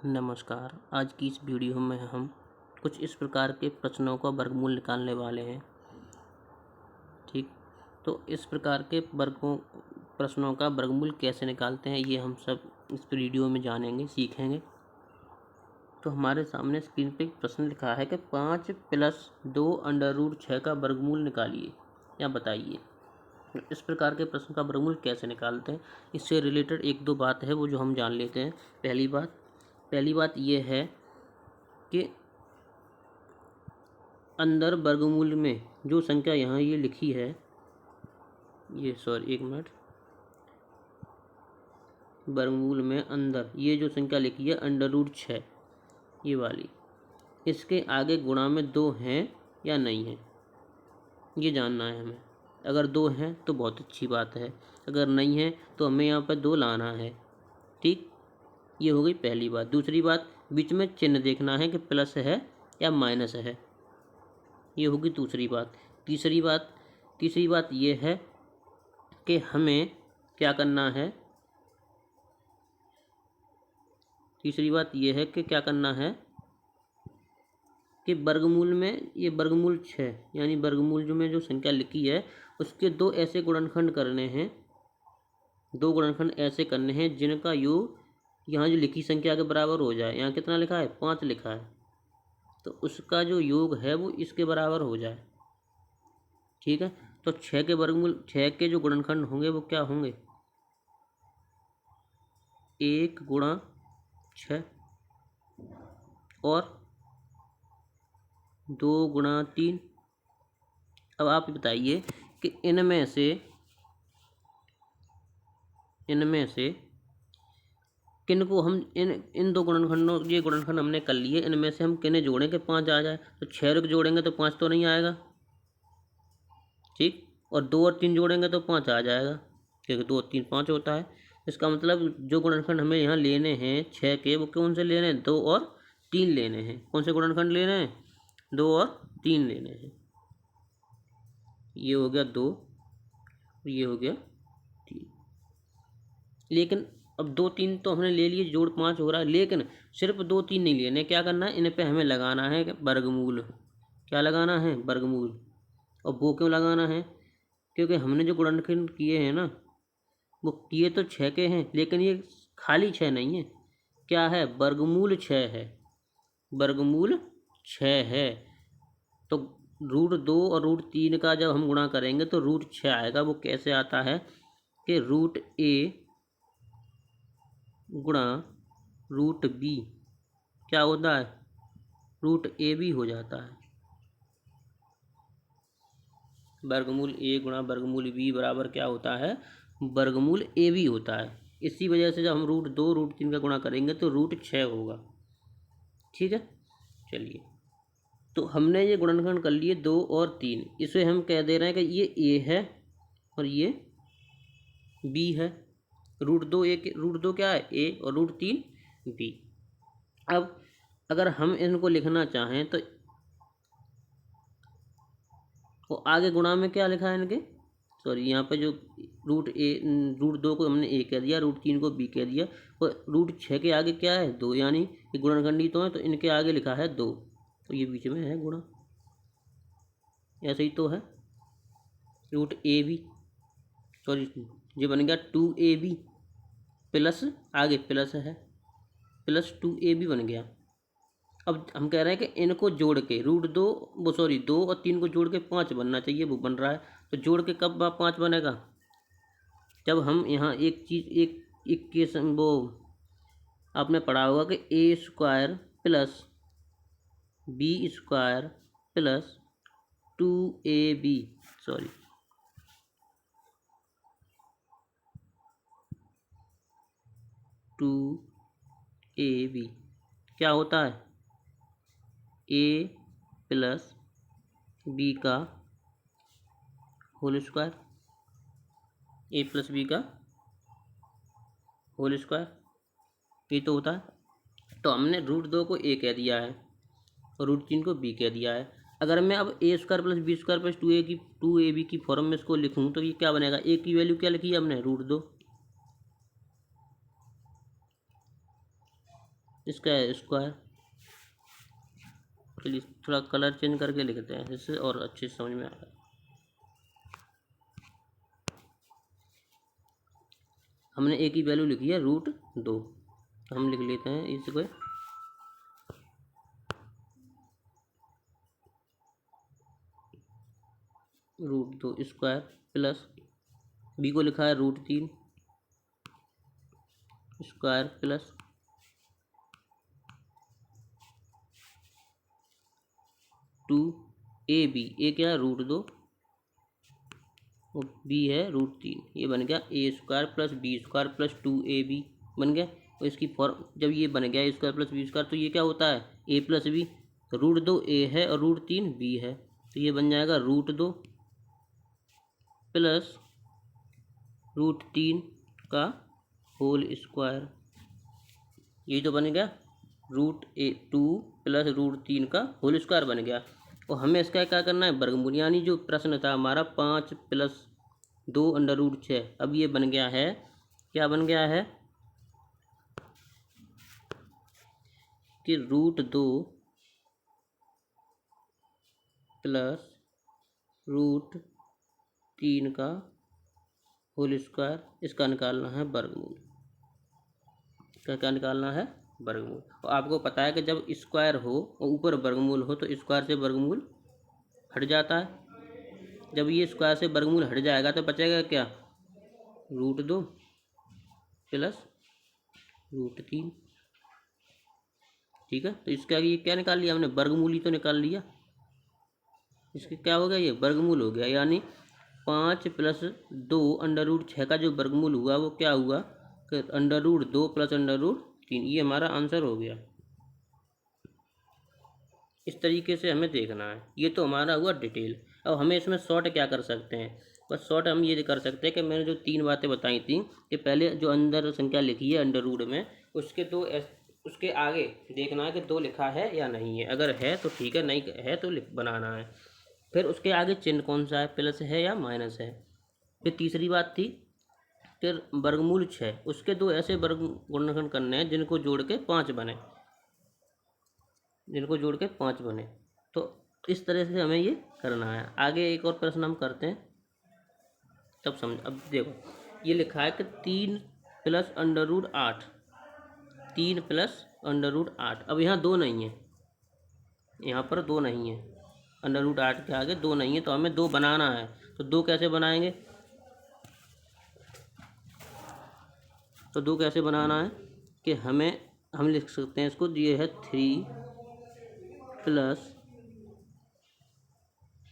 नमस्कार। आज की इस वीडियो में हम कुछ इस प्रकार के प्रश्नों का वर्गमूल निकालने वाले हैं। ठीक, तो इस प्रकार के प्रश्नों का वर्गमूल कैसे निकालते हैं ये हम सब इस वीडियो में जानेंगे, सीखेंगे। तो हमारे सामने स्क्रीन पे एक प्रश्न लिखा है कि 5 + 2 √6 का वर्गमूल निकालिए या बताइए। इस प्रकार के प्रश्न का वर्गमूल कैसे निकालते हैं, इससे रिलेटेड एक दो बात है वो जो हम जान लेते हैं। पहली बात ये है कि अंदर वर्गमूल में जो संख्या यहाँ ये लिखी है, एक मिनट, वर्गमूल में अंदर ये जो संख्या लिखी है √6 ये वाली, इसके आगे गुणा में 2 हैं या नहीं है ये जानना है हमें। अगर 2 हैं तो बहुत अच्छी बात है, अगर नहीं है तो हमें यहाँ पर 2 लाना है। ठीक, ये हो गई पहली बात। दूसरी बात, बीच में चिन्ह देखना है कि प्लस है या माइनस है, ये होगी दूसरी बात। तीसरी बात ये है कि हमें क्या करना है, कि वर्गमूल में ये वर्गमूल 6 यानी वर्गमूल जो में जो संख्या लिखी है उसके 2 ऐसे गुणनखंड करने हैं, 2 गुणनखंड ऐसे करने हैं जिनका योग यहाँ जो लिखी संख्या के बराबर हो जाए। यहाँ कितना लिखा है, 5 लिखा है, तो उसका जो योग है वो इसके बराबर हो जाए। ठीक है, तो 6 के वर्गमूल, 6 के जो गुणनखंड होंगे वो क्या होंगे, 1 × 6 और 2 × 3। अब आप बताइए कि इनमें से किन को हम इन दो गुणनखंडों, ये गुणनखंड हमने कर लिए, इनमें से हम किन्हें जोड़ें कि 5 आ जाए। तो 6 जोड़ेंगे तो 5 तो नहीं आएगा। ठीक, और 2 और 3 जोड़ेंगे तो 5 आ जाएगा, क्योंकि 2 और 3 5 होता है। इसका मतलब जो गुणनखंड हमें यहाँ लेने हैं 6 के, वो कौन से लेने हैं, 2 और 3 लेने हैं। कौन से गुणनखंड लेने हैं, 2 और 3 लेने हैं। ये हो गया 2, ये हो गया 3। लेकिन अब 2 3 तो हमने ले लिए, जोड़ 5 हो रहा है, लेकिन सिर्फ 2 3 नहीं लेने, क्या करना है, इन पे हमें लगाना है वर्गमूल। क्या लगाना है, वर्गमूल। और वो क्यों लगाना है, क्योंकि हमने जो गुणनखंड किए हैं ना, वो किए तो 6 के हैं, लेकिन ये खाली 6 नहीं है, क्या है, वर्गमूल 6 है, वर्गमूल 6 है। तो √2 और √3 का जब हम गुणा करेंगे तो √6 आएगा। वो कैसे आता है कि √a गुणा √b क्या होता है, √ab हो जाता है। वर्गमूल a गुणा वर्गमूल b बराबर क्या होता है, वर्गमूल ab होता है। इसी वजह से जब हम √2 √3 का गुणा करेंगे तो √6 होगा। ठीक है, चलिए, तो हमने ये गुणनखंड कर लिए 2 और 3। इसे हम कह दे रहे हैं कि ये a है और ये b है। √2 क्या है, a, और √3 b। अब अगर हम इनको लिखना चाहें तो वो आगे गुणा में क्या लिखा है इनके, यहाँ पे जो √2 को हमने a कह दिया, √3 को b कह दिया, और √6 के आगे क्या है, 2, यानी ये गुणनखंडी तो है, तो इनके आगे लिखा है 2, तो ये बीच में है गुणा। ऐसे ही तो है √ab, ये बन गया 2ab प्लस, आगे प्लस है, प्लस 2ab बन गया। अब हम कह रहे हैं कि इनको जोड़ के 2 और 3 को जोड़ के 5 बनना चाहिए, वो बन रहा है। तो जोड़ के कब 5 बनेगा, जब हम यहाँ एक चीज़ एक केस वो आपने पढ़ा होगा कि a² plus b² plus 2ab, 2ab क्या होता है, a प्लस b का whole square, a plus b का होल स्क्वायर, ये तो होता है। तो हमने √2 को a कह दिया है और √3 को b कह दिया है। अगर मैं अब a² plus b² plus 2ab की फॉर्म में इसको लिखूँ तो ये क्या बनेगा, a की वैल्यू क्या लिखी है हमने, √2, इसका है स्क्वायर। चलिए थोड़ा कलर चेंज करके लिखते हैं इससे और अच्छे से समझ में आएगा। हमने ए की वैल्यू लिखी है √2, तो हम लिख लेते हैं इसको √2 स्क्वायर प्लस बी को लिखा है √3 स्क्वायर प्लस 2ab। ए क्या है √2 और बी है √3। ये बन गया A square plus B square plus 2ab बन गया। और इसकी फॉर्म जब ये बन गया A square plus B square, तो ये क्या होता है ए प्लस बी। तो √2 ए है और √3 बी है, तो ये बन जाएगा √2 प्लस √3 का होल स्क्वायर। ये तो बन गया √2 प्लस √3 का होल स्क्वायर बन गया। और हमें इसका क्या करना है वर्गमूल, यानी जो प्रश्न था हमारा 5 + 2 √6, अब ये बन गया है, क्या बन गया है कि √2 प्लस √3 का होल स्क्वायर, इसका निकालना है वर्गमूल। क्या निकालना है वर्गमूल। और आपको पता है कि जब स्क्वायर हो और ऊपर वर्गमूल हो तो स्क्वायर से वर्गमूल हट जाता है। जब ये स्क्वायर से वर्गमूल हट जाएगा तो बचेगा क्या √2 प्लस √3। ठीक है, तो इसका ये क्या निकाल लिया हमने, वर्गमूल ही तो निकाल लिया। इसके क्या हो गया, ये वर्गमूल हो गया, यानी 5 + 2 √6 का जो वर्गमूल हुआ वो क्या हुआ कि √2 प्लस √3। ये हमारा आंसर हो गया। इस तरीके से हमें देखना है। ये तो हमारा हुआ डिटेल। अब हमें इसमें शॉर्ट क्या कर सकते हैं, बस शॉर्ट हम ये कर सकते हैं कि मैंने जो 3 बातें बताई थी कि पहले जो अंदर संख्या लिखी है अंडर रूट में, उसके आगे देखना है कि 2 लिखा है या नहीं है। अगर है तो ठीक है, नहीं है तो बनाना है। फिर उसके आगे चिन्ह कौन सा है, प्लस है या माइनस है। फिर तीसरी बात थी फिर वर्गमूल 6, उसके 2 ऐसे वर्ग गुणनखंड करने हैं जिनको जोड़ के 5 बने, तो इस तरह से हमें ये करना है। आगे एक और प्रश्न हम करते हैं तब समझ। अब देखो ये लिखा है कि 3 + √8, 3 + √8। अब यहाँ 2 नहीं है, यहाँ पर 2 नहीं है, √8 के आगे 2 नहीं है, तो हमें 2 बनाना है। तो 2 कैसे बनाएंगे, तो 2 कैसे बनाना है कि हम लिख सकते हैं इसको, ये है 3 +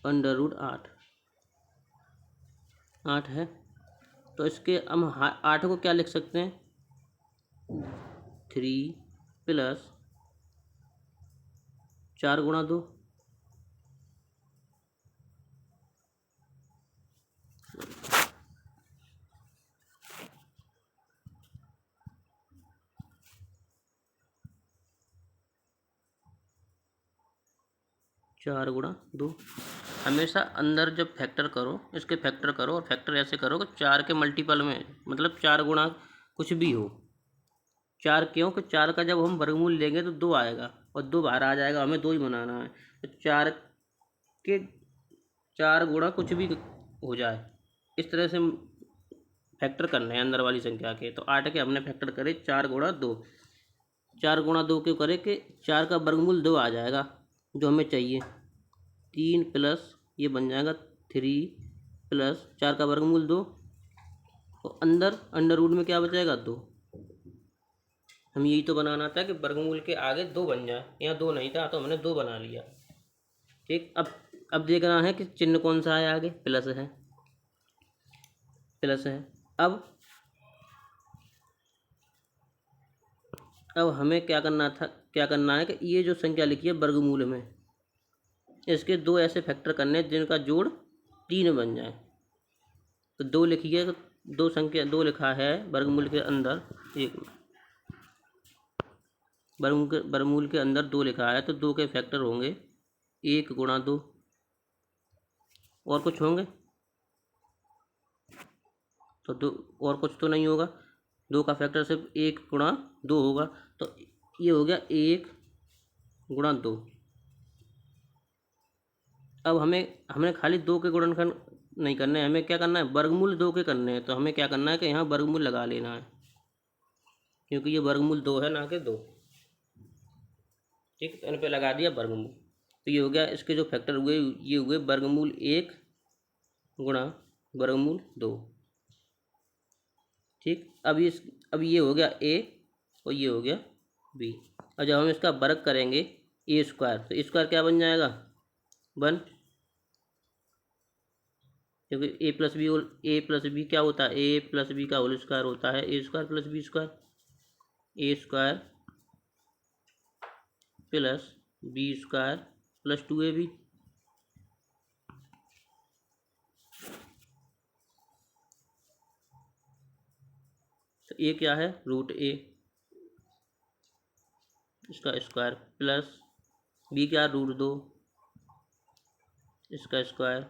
√8, 8 है। तो इसके हम 8 को क्या लिख सकते हैं, 3 + 4 × 2, 4 × 2। हमेशा अंदर जब फैक्टर करो इसके फैक्टर करो, और फैक्टर ऐसे करो कि 4 के मल्टीपल में, मतलब 4 गुणा कुछ भी हो। 4 क्यों कि 4 का जब हम वर्गमूल लेंगे तो 2 आएगा और 2 बाहर आ जाएगा, हमें 2 ही बनाना है। तो 4 के 4 गुणा कुछ भी हो जाए, इस तरह से फैक्टर करने हैं अंदर वाली संख्या के। तो 8 के हमने फैक्टर करे 4 × 2, 4 × 2 क्यों करे कि 4 का वर्गमूल 2 आ जाएगा जो हमें चाहिए। 3 प्लस ये बन जाएगा 3 + 4 का वर्गमूल 2, और अंडर रूट में क्या बचेगा 2। हम यही तो बनाना था कि वर्गमूल के आगे 2 बन जाए, यहाँ 2 नहीं था तो हमने 2 बना लिया। ठीक, अब देखना है कि चिन्ह कौन सा है, आगे प्लस है, अब हमें क्या करना है कि ये जो संख्या लिखी है वर्गमूल में, इसके 2 ऐसे फैक्टर करने हैं जिनका जोड़ 3 बन जाए। तो 2 लिखिए, 2 लिखा है वर्गमूल के अंदर, एक वर्गमूल के अंदर 2 लिखा है, तो 2 के फैक्टर होंगे 1 × 2, और कुछ होंगे तो 2, और कुछ तो नहीं होगा। 2 का फैक्टर सिर्फ 1 × 2 होगा। तो ये हो गया 1 गुणा 2। अब हमें खाली 2 के गुणनखंड नहीं करने हैं, हमें क्या करना है, वर्गमूल 2 के करने हैं। तो हमें क्या करना है कि यहाँ वर्गमूल लगा लेना है, क्योंकि ये वर्गमूल 2 है ना कि 2। ठीक, तो इन पे लगा दिया वर्गमूल। तो ये हो गया, इसके जो फैक्टर हुए ये हुए वर्गमूल 1 गुणा वर्गमूल 2। ठीक, अब ये हो गया a और ये हो गया b। और जब हम इसका वर्ग करेंगे a स्क्वायर, तो स्क्वायर क्या बन जाएगा 1, क्योंकि a प्लस बी क्या होता है, a प्लस बी का होल स्क्वायर होता है a square plus B square. a square plus B square plus 2ab। तो a क्या है, रूट a, इसका स्क्वायर, प्लस b क्या, रूट 2, इसका स्क्वायर,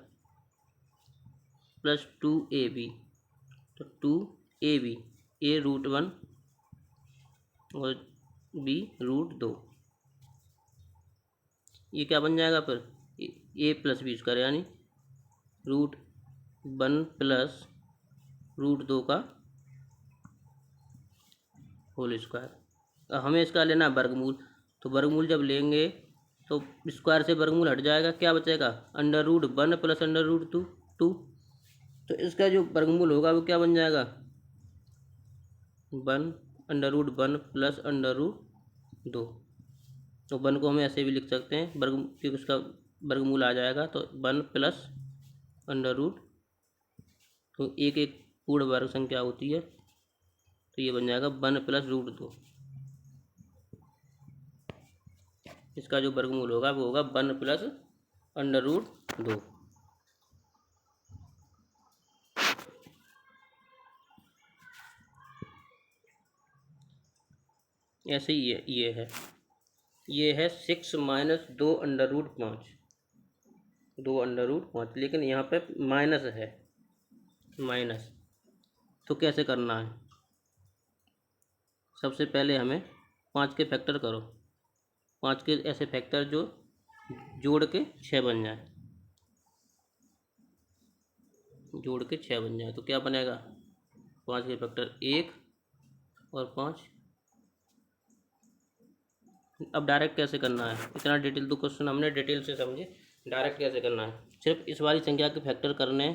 प्लस 2ab। तो 2ab, a रूट 1 और b रूट 2। ये क्या बन जाएगा फिर, a प्लस बी स्क्वायर, यानी रूट 1 प्लस रूट 2 का होल स्क्वायर। अब हमें इसका लेना वर्गमूल, तो वर्गमूल जब लेंगे तो स्क्वायर से वर्गमूल हट जाएगा, क्या बचेगा, under root 1 plus under root 2। तो इसका जो वर्गमूल होगा वो क्या बन जाएगा, 1 under root 1 plus under root 2। तो 1 को हम ऐसे भी लिख सकते हैं वर्ग, क्योंकि उसका वर्गमूल आ जाएगा। तो 1 प्लस अंडर रूट, तो एक पूर्ण वर्ग संख्या होती है, तो ये बन जाएगा 1 प्लस रूट 2। इसका जो वर्गमूल होगा वो होगा 1 प्लस अंडर रूट 2। ऐसे ही ये है 6 minus 2 under root 5, 2 under root 5, लेकिन यहाँ पे माइनस है, माइनस। तो कैसे करना है, सबसे पहले हमें 5 के फैक्टर करो, 5 के ऐसे फैक्टर जो जोड़ के 6 बन जाए, जोड़ के 6 बन जाए। तो क्या बनेगा, 5 के फैक्टर 1 और 5। अब डायरेक्ट कैसे करना है, इतना डिटेल तो क्वेश्चन हमने डिटेल से समझे, डायरेक्ट कैसे करना है, सिर्फ इस वाली संख्या के फैक्टर करने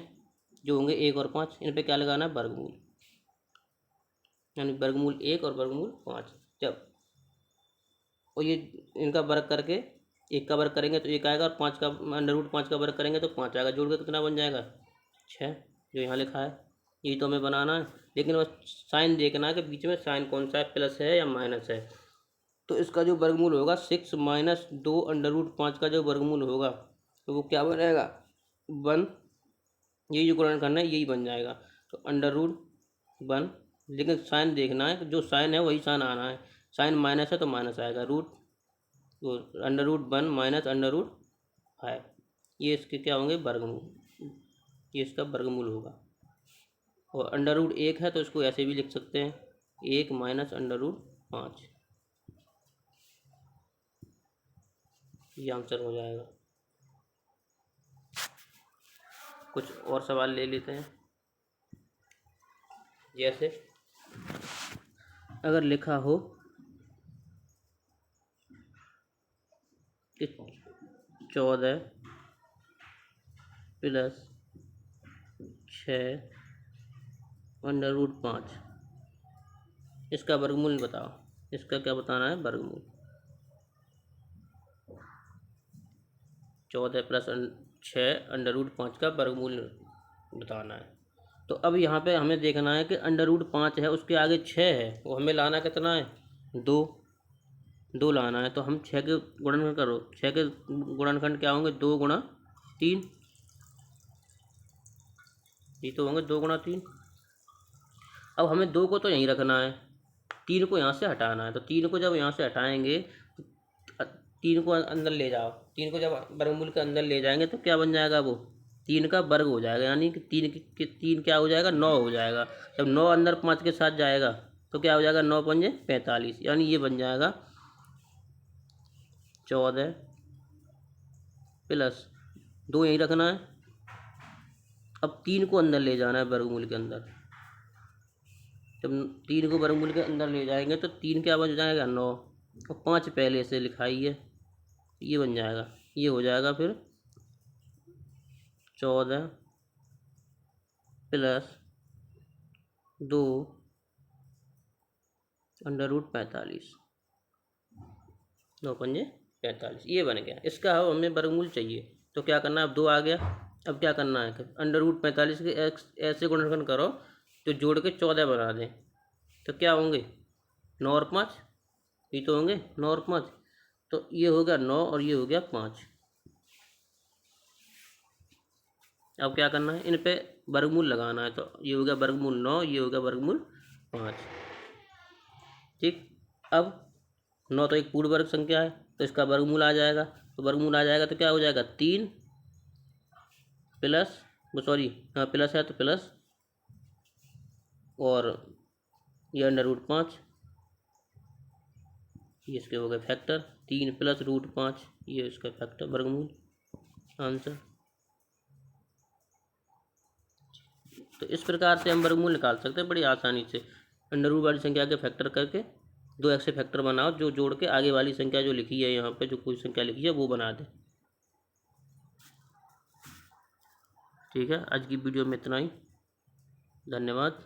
जो होंगे 1 और 5, इन पे क्या लगाना है, वर्गमूल, यानी वर्गमूल 1 और वर्गमूल 5। जब और ये इनका वर्ग करके 1 का वर्ग करेंगे तो 1 आएगा, और 5 का अंडर रूट 5 का वर्ग करेंगे तो 5 आएगा, जोड़ के कितना बन जाएगा 6, जो यहाँ लिखा है। यही तो हमें बनाना है, लेकिन बस साइन देखना है कि बीच में साइन कौन सा है, प्लस है या माइनस है। तो इसका जो वर्गमूल होगा 6 माइनस 2 अंडर रूट 5 का जो वर्गमूल होगा तो वो क्या बनेगा 1, यही जो गुणनखंड है यही बन जाएगा। तो अंडर रूट 1, लेकिन साइन देखना है, जो साइन है वही साइन आना है, साइन माइनस है तो माइनस आएगा, रूट तो under root 1 minus under root 5, ये इसके क्या होंगे वर्गमूल, ये इसका वर्गमूल होगा। और अंडर रूट 1 है तो इसको ऐसे भी लिख सकते हैं, 1 माइनस अंडर रूट 5, ये आंसर हो जाएगा। कुछ और सवाल ले लेते हैं, जैसे अगर लिखा हो कि 14 प्लस 6 अंडर रूट 5, इसका वर्गमूल बताओ, इसका क्या बताना है वर्गमूल, 14 प्लस 6 अंडर रूट 5 का वर्गमूल बताना है। तो अब यहाँ पे हमें देखना है कि अंडर रूट 5 है, उसके आगे 6 है, वो हमें लाना कितना है 2 लाना है। तो हम 6 के गुणनखंड करो, 6 के गुणनखंड क्या होंगे 2 गुणा 3, ये तो होंगे 2 गुणा 3। अब हमें 2 को तो यहीं रखना है, 3 को यहाँ से हटाना है। तो 3 को जब यहाँ से हटाएंगे तो 3 को अंदर ले जाओ, 3 को जब वर्गमूल के अंदर ले जाएंगे तो क्या बन जाएगा, वो 3 का वर्ग हो जाएगा, यानी कि 3 क्या हो जाएगा 9 हो जाएगा। जब 9 अंदर 5 के साथ जाएगा तो क्या हो जाएगा 9 पंजे 45, यानी ये बन जाएगा 14 प्लस 2 यहीं रखना है। अब 3 को अंदर ले जाना है वर्गमूल के अंदर। जब 3 को वर्गमूल के अंदर ले जाएंगे तो 3 क्या बन जाएगा 9, और 5 पहले से लिखाई है, ये बन जाएगा। ये हो जाएगा फिर 14 प्लस 2 √45, 9 पंजे 45, ये बन गया। इसका अब हमें वर्गमूल चाहिए तो क्या करना है, अब 2 आ गया। अब क्या करना है, √45 के ऐसे गुणनखंड करो तो जोड़ के 14 बना दें। तो क्या होंगे 9 और 5, ये तो होंगे 9 और 5। तो ये हो गया 9 और ये हो गया 5। अब क्या करना है, इन पे वर्गमूल लगाना है। तो ये हो गया वर्गमूल 9, ये हो गया वर्गमूल 5। ठीक, अब 9 तो एक पूर्ण वर्ग संख्या है तो इसका वर्गमूल आ जाएगा। तो वर्गमूल आ जाएगा तो क्या हो जाएगा 3 प्लस, सॉरी हाँ प्लस है तो प्लस, और ये √5, ये इसके हो गए फैक्टर। 3 प्लस √5, ये इसका फैक्टर वर्गमूल आंसर। तो इस प्रकार से हम वर्गमूल निकाल सकते हैं बड़ी आसानी से। अंडर रूट वाली संख्या के फैक्टर करके 2x से फैक्टर बनाओ, जो जोड़ के आगे वाली संख्या जो लिखी है यहाँ पे, जो कोई संख्या लिखी है वो बना दे। ठीक है, आज की वीडियो में इतना ही। धन्यवाद।